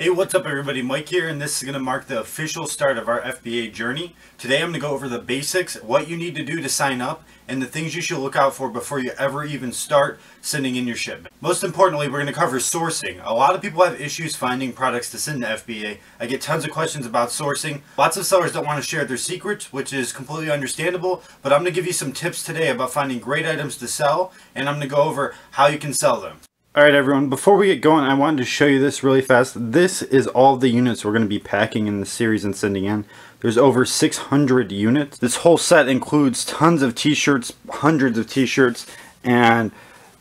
Hey, what's up everybody? Mike here, and this is going to mark the official start of our FBA journey. Today I'm going to go over the basics, what you need to do to sign up, and the things you should look out for before you ever even start sending in your shipment. Most importantly, we're going to cover sourcing. A lot of people have issues finding products to send to FBA. I get tons of questions about sourcing. Lots of sellers don't want to share their secrets, which is completely understandable, but I'm going to give you some tips today about finding great items to sell, and I'm going to go over how you can sell them. Alright everyone, before we get going, I wanted to show you this really fast. This is all the units we're going to be packing in the series and sending in. There's over 600 units. This whole set includes tons of t-shirts, hundreds of t-shirts, and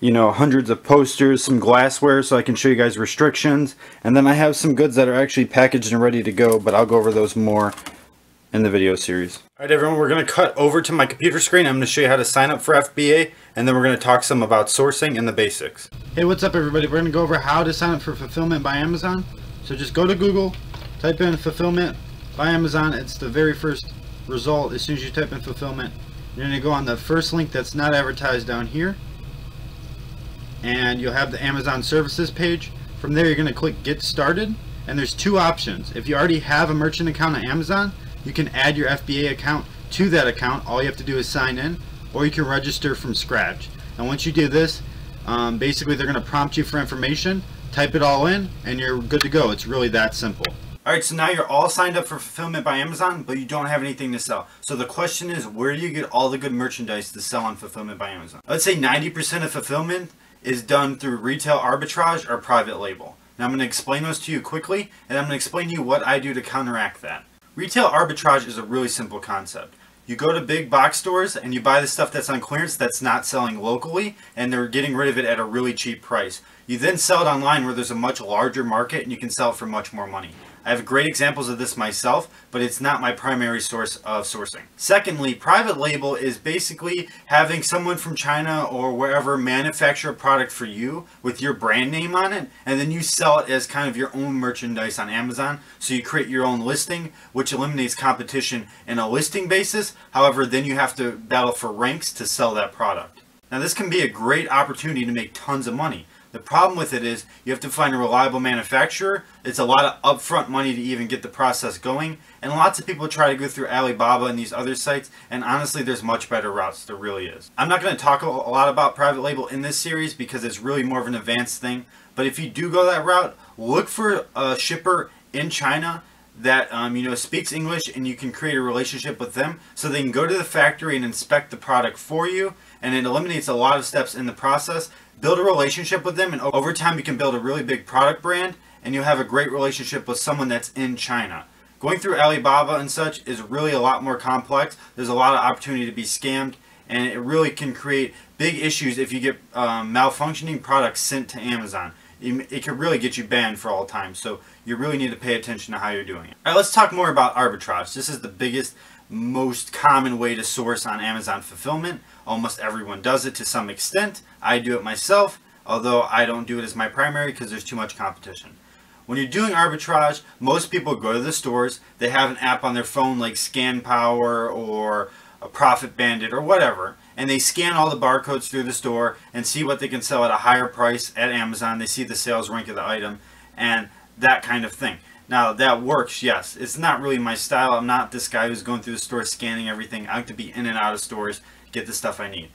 hundreds of posters, some glassware so I can show you guys restrictions. And then I have some goods that are actually packaged and ready to go, but I'll go over those more in the video series. Alright everyone, we're going to cut over to my computer screen. I'm going to show you how to sign up for FBA, and then we're going to talk some about sourcing and the basics. Hey, what's up everybody? We're going to go over how to sign up for Fulfillment by Amazon. So just go to Google, type in Fulfillment by Amazon. It's the very first result. As soon as you type in Fulfillment, you're going to go on the first link that's not advertised down here, and you'll have the Amazon Services page. From there you're going to click Get Started, and there's two options. If you already have a merchant account on Amazon, you can add your FBA account to that account. All you have to do is sign in, or you can register from scratch. And once you do this, basically they're going to prompt you for information, type it all in, and you're good to go. It's really that simple. Alright, so now you're all signed up for Fulfillment by Amazon, but you don't have anything to sell. So the question is, where do you get all the good merchandise to sell on Fulfillment by Amazon? Let's say 90% of fulfillment is done through retail arbitrage or private label. Now I'm going to explain those to you quickly, and I'm going to explain to you what I do to counteract that. Retail arbitrage is a really simple concept. You go to big box stores and you buy the stuff that's on clearance that's not selling locally, and they're getting rid of it at a really cheap price. You then sell it online where there's a much larger market and you can sell it for much more money. I have great examples of this myself, but it's not my primary source of sourcing. Secondly, private label is basically having someone from China or wherever manufacture a product for you with your brand name on it, and then you sell it as kind of your own merchandise on Amazon. So you create your own listing, which eliminates competition in a listing basis. However, then you have to battle for ranks to sell that product. Now this can be a great opportunity to make tons of money. The problem with it is you have to find a reliable manufacturer. It's a lot of upfront money to even get the process going, and lots of people try to go through Alibaba and these other sites, and honestly there's much better routes. There really is. I'm not going to talk a lot about private label in this series because it's really more of an advanced thing, but if you do go that route, look for a shipper in China that speaks English, and you can create a relationship with them so they can go to the factory and inspect the product for you, and it eliminates a lot of steps in the process. Build a relationship with them, and over time you can build a really big product brand, and you'll have a great relationship with someone that's in China. Going through Alibaba and such is really a lot more complex. There's a lot of opportunity to be scammed, and it really can create big issues if you get malfunctioning products sent to Amazon. It could really get you banned for all time, so you really need to pay attention to how you're doing it. Alright, let's talk more about arbitrage. This is the biggest, most common way to source on Amazon fulfillment. Almost everyone does it to some extent. I do it myself, although I don't do it as my primary because there's too much competition. When you're doing arbitrage, most people go to the stores. They have an app on their phone like ScanPower or a Profit Bandit or whatever, and they scan all the barcodes through the store and see what they can sell at a higher price at Amazon. They see the sales rank of the item and that kind of thing. Now that works, yes. It's not really my style. I'm not this guy who's going through the store scanning everything. I like to be in and out of stores, get the stuff I need.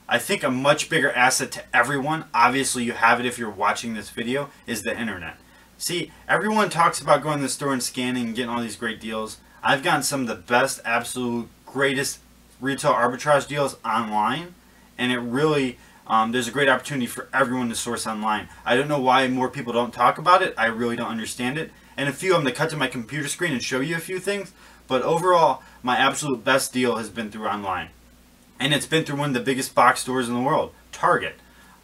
I think a much bigger asset to everyone, obviously you have it if you're watching this video, is the internet. See, everyone talks about going to the store and scanning and getting all these great deals. I've gotten some of the best, absolute greatest retail arbitrage deals online, and it really there's a great opportunity for everyone to source online. I don't know why more people don't talk about it. I really don't understand it. And a few I'm going to cut to my computer screen and show you a few things, but overall my absolute best deal has been through online, and it's been through one of the biggest box stores in the world, Target.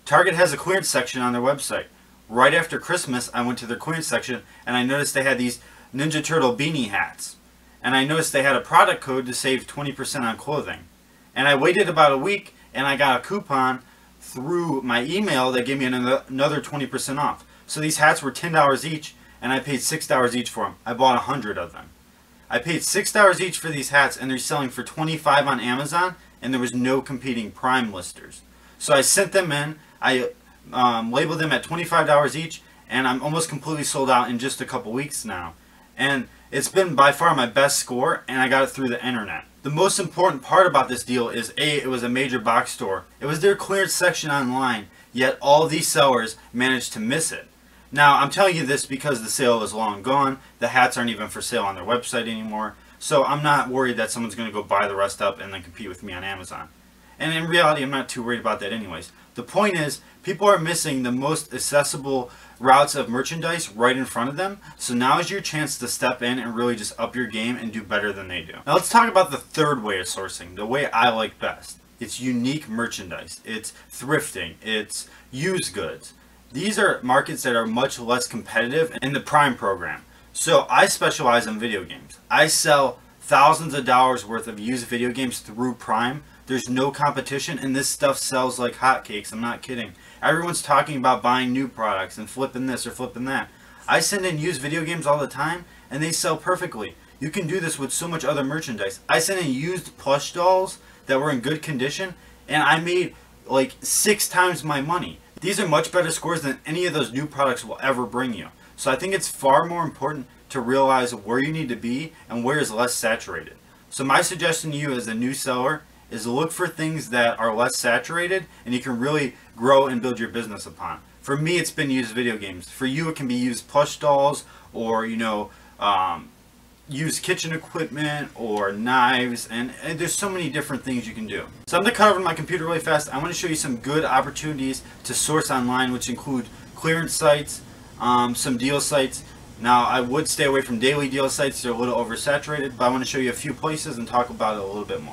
Target has a clearance section on their website. Right after Christmas I went to their clearance section and I noticed they had these Ninja Turtle beanie hats. And I noticed they had a product code to save 20% on clothing. And I waited about a week and I got a coupon through my email that gave me another 20% off. So these hats were $10 each, and I paid $6 each for them. I bought 100 of them. I paid $6 each for these hats, and they're selling for $25 on Amazon, and there was no competing Prime listers. So I sent them in. I labeled them at $25 each, and I'm almost completely sold out in just a couple weeks now. And it's been by far my best score, and I got it through the internet. The most important part about this deal is it was a major box store. It was their clearance section online, yet all these sellers managed to miss it. Now, I'm telling you this because the sale is long gone. The hats aren't even for sale on their website anymore. So I'm not worried that someone's going to go buy the rest up and then compete with me on Amazon. And in reality, I'm not too worried about that anyways. The point is, people are missing the most accessible routes of merchandise right in front of them. So now is your chance to step in and really just up your game and do better than they do. Now let's talk about the third way of sourcing, the way I like best. It's unique merchandise. It's thrifting. It's used goods. These are markets that are much less competitive in the Prime program. So I specialize in video games. I sell thousands of dollars worth of used video games through Prime. There's no competition, and this stuff sells like hotcakes. I'm not kidding. Everyone's talking about buying new products and flipping this or flipping that. I send in used video games all the time, and they sell perfectly. You can do this with so much other merchandise. I sent in used plush dolls that were in good condition, and I made like 6 times my money. These are much better scores than any of those new products will ever bring you. So I think it's far more important to realize where you need to be and where is less saturated. So my suggestion to you as a new seller is look for things that are less saturated and you can really grow and build your business upon. For me, it's been used video games. For you, it can be used plush dolls, or used kitchen equipment, or knives, and there's so many different things you can do. So I'm going to cut over my computer really fast. I want to show you some good opportunities to source online, which include clearance sites, some deal sites. Now, I would stay away from daily deal sites. They're a little oversaturated, but I want to show you a few places and talk about it a little bit more.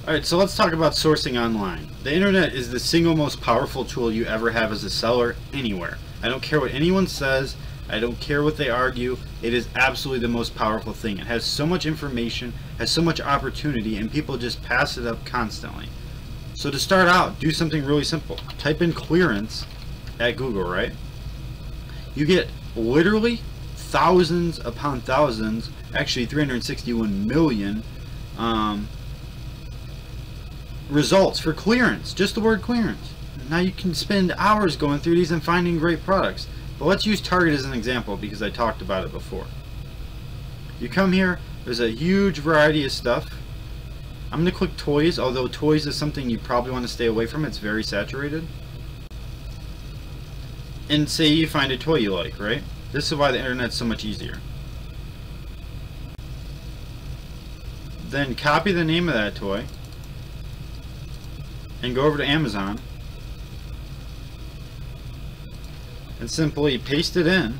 Alright, so let's talk about sourcing online. The internet is the single most powerful tool you ever have as a seller anywhere. I don't care what anyone says. I don't care what they argue. It is absolutely the most powerful thing. It has so much information, has so much opportunity, and people just pass it up constantly. So to start out, do something really simple. Type in clearance at Google, right? You get literally thousands upon thousands, actually 361 million results for clearance. Just the word clearance. Now you can spend hours going through these and finding great products. But let's use Target as an example because I talked about it before. You come here, there's a huge variety of stuff. I'm going to click toys, although toys is something you probably want to stay away from. It's very saturated. And say you find a toy you like, right? This is why the internet's so much easier. Then copy the name of that toy and go over to Amazon and simply paste it in.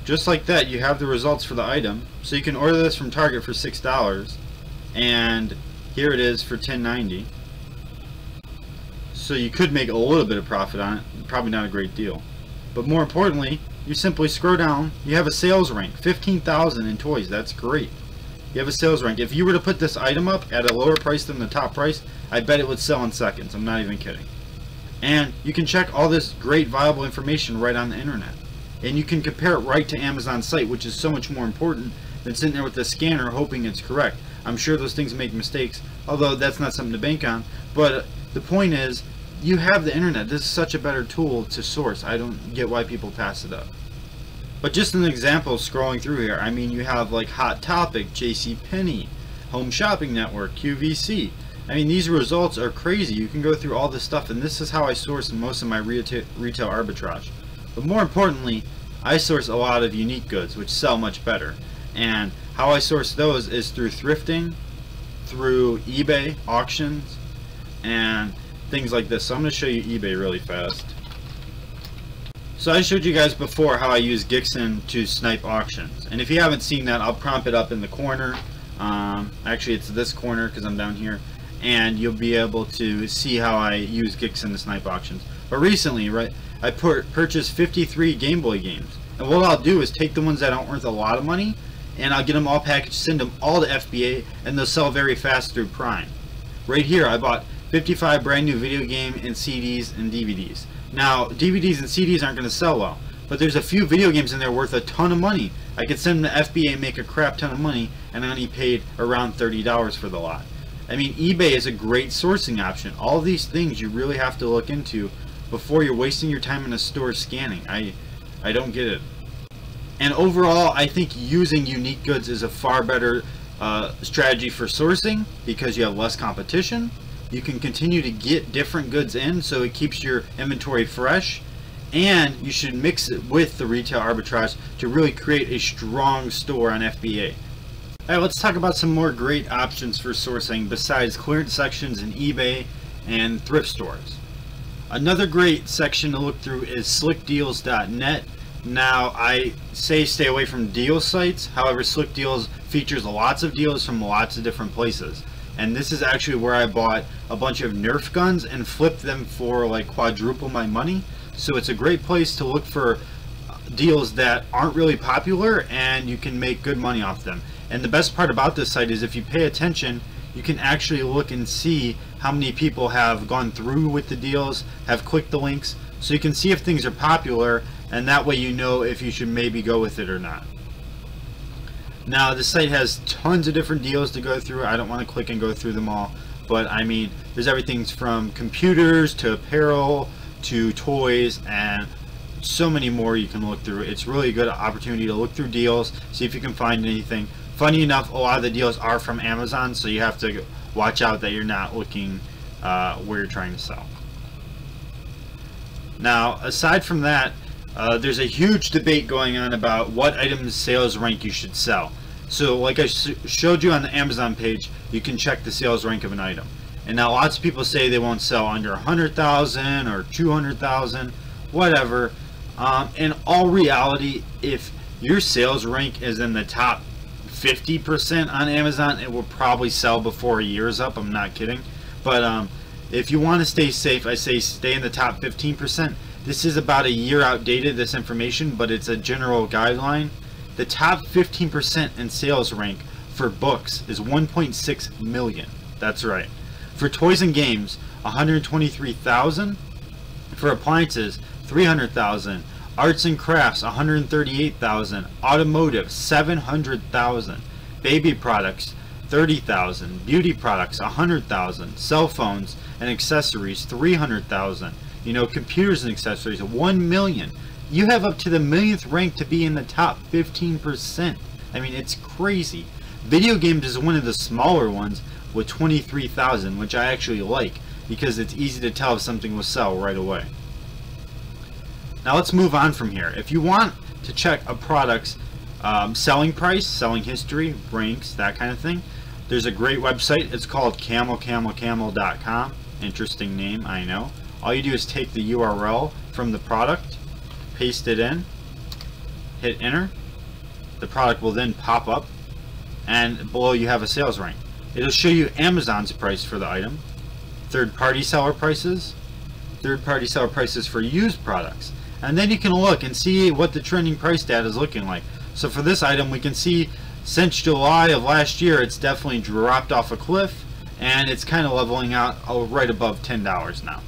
Just like that, you have the results for the item. So you can order this from Target for $6, and here it is for $10.90. So you could make a little bit of profit on it, probably not a great deal. But more importantly, you simply scroll down, you have a sales rank, 15,000 in toys. That's great. You have a sales rank. If you were to put this item up at a lower price than the top price, I bet it would sell in seconds. I'm not even kidding. And you can check all this great viable information right on the internet. And you can compare it right to Amazon's site, which is so much more important than sitting there with the scanner hoping it's correct. I'm sure those things make mistakes, although that's not something to bank on. But the point is, you have the internet. This is such a better tool to source. I don't get why people pass it up. But just an example, scrolling through here, I mean, you have like Hot Topic, JCPenney, Home Shopping Network, QVC. I mean, these results are crazy. You can go through all this stuff, and this is how I source most of my retail arbitrage. But more importantly, I source a lot of unique goods, which sell much better. And how I source those is through thrifting, through eBay auctions, and things like this. So I'm going to show you eBay really fast. So I showed you guys before how I use Gixxen to snipe auctions. And if you haven't seen that, I'll prompt it up in the corner. Actually, it's this corner because I'm down here. And you'll be able to see how I use Gixxen to snipe auctions. But recently, right, I purchased 53 Game Boy games. And what I'll do is take the ones that aren't worth a lot of money, and I'll get them all packaged, send them all to FBA, and they'll sell very fast through Prime. Right here, I bought 55 brand new video game and CDs and DVDs. Now, DVDs and CDs aren't going to sell well, but there's a few video games in there worth a ton of money. I could send them to FBA and make a crap ton of money, and I only paid around $30 for the lot. I mean, eBay is a great sourcing option. All these things you really have to look into before you're wasting your time in a store scanning. I don't get it. And overall, I think using unique goods is a far better strategy for sourcing because you have less competition. You can continue to get different goods in, so it keeps your inventory fresh, and you should mix it with the retail arbitrage to really create a strong store on FBA. Alright, let's talk about some more great options for sourcing besides clearance sections in eBay and thrift stores. Another great section to look through is slickdeals.net. Now, I say stay away from deal sites. However, Slick Deals features lots of deals from lots of different places. And this is actually where I bought a bunch of Nerf guns and flipped them for like quadruple my money. So it's a great place to look for deals that aren't really popular and you can make good money off them. And the best part about this site is if you pay attention, you can actually look and see how many people have gone through with the deals, have clicked the links, so you can see if things are popular, and that way you know if you should maybe go with it or not. Now, the site has tons of different deals to go through. I don't want to click and go through them all, but I mean, there's everything from computers to apparel to toys and so many more you can look through. It's really a good opportunity to look through deals, see if you can find anything. Funny enough, a lot of the deals are from Amazon, so you have to watch out that you're not looking where you're trying to sell. Now, aside from that, there's a huge debate going on about what items sales rank you should sell. So like I showed you on the Amazon page, you can check the sales rank of an item. And now lots of people say they won't sell under 100,000 or 200,000, whatever. In all reality, if your sales rank is in the top 50% on Amazon, it will probably sell before a year's up. I'm not kidding. But if you want to stay safe, I say stay in the top 15%. This is about a year outdated, this information, but it's a general guideline. The top 15% in sales rank for books is 1.6 million. That's right. For toys and games, 123,000. For appliances, 300,000. Arts and crafts, 138,000. Automotive, 700,000. Baby products, 30,000. Beauty products, 100,000. Cell phones and accessories, 300,000. You know, computers and accessories, 1 million. You have up to the millionth rank to be in the top 15%. I mean, it's crazy. Video games is one of the smaller ones with 23,000, which I actually like because it's easy to tell if something will sell right away. Now let's move on from here. If you want to check a product's selling price, selling history, ranks, that kind of thing, there's a great website. It's called camelcamelcamel.com. Interesting name, I know. All you do is take the URL from the product, paste it in, hit enter. The product will then pop up, and below you have a sales rank. It'll show you Amazon's price for the item, third-party seller prices for used products, and then you can look and see what the trending price data is looking like. So for this item, we can see since July of last year, it's definitely dropped off a cliff, and it's kind of leveling out right above $10 now.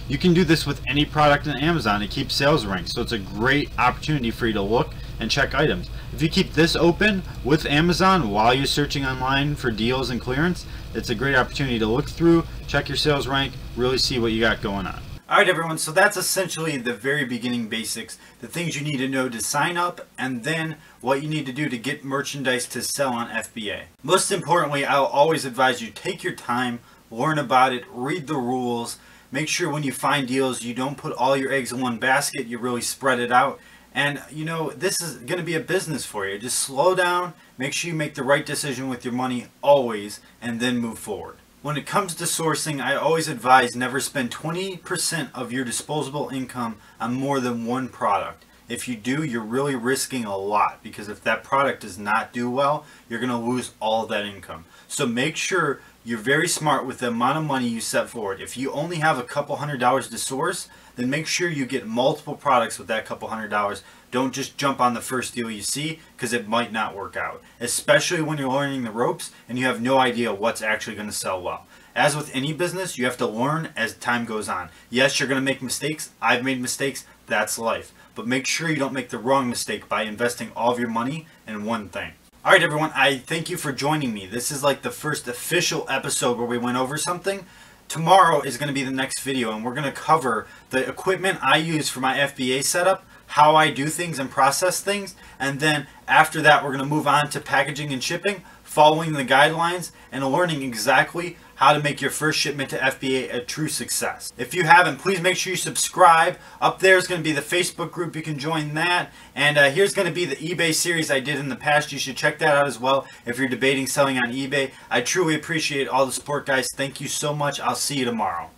You can do this with any product on Amazon to keep sales ranks, so it's a great opportunity for you to look and check items. If you keep this open with Amazon while you're searching online for deals and clearance, it's a great opportunity to look through, check your sales rank, really see what you got going on. Alright everyone, so that's essentially the very beginning basics, the things you need to know to sign up, and then what you need to do to get merchandise to sell on FBA. Most importantly, I'll always advise you take your time, learn about it, read the rules. Make sure when you find deals you don't put all your eggs in one basket, you really spread it out. And you know, this is going to be a business for you. Just slow down, make sure you make the right decision with your money always, and then move forward. When it comes to sourcing, I always advise never spend 20% of your disposable income on more than one product. If you do, you're really risking a lot, because if that product does not do well, you're going to lose all of that income. So make sure you're very smart with the amount of money you set forward. If you only have a couple $100s to source, then make sure you get multiple products with that couple $100. Don't just jump on the first deal you see, because it might not work out, especially when you're learning the ropes and you have no idea what's actually going to sell well. As with any business, you have to learn as time goes on. Yes, you're going to make mistakes. I've made mistakes. That's life. But make sure you don't make the wrong mistake by investing all of your money in one thing. Alright everyone, I thank you for joining me. This is like the first official episode where we went over something. Tomorrow is going to be the next video, and we're going to cover the equipment I use for my FBA setup, how I do things and process things, and then after that we're going to move on to packaging and shipping, following the guidelines and learning exactly how to make your first shipment to FBA a true success. If you haven't, please make sure you subscribe. Up there is going to be the Facebook group. You can join that. And here's going to be the eBay series I did in the past. You should check that out as well if you're debating selling on eBay. I truly appreciate all the support, guys. Thank you so much. I'll see you tomorrow.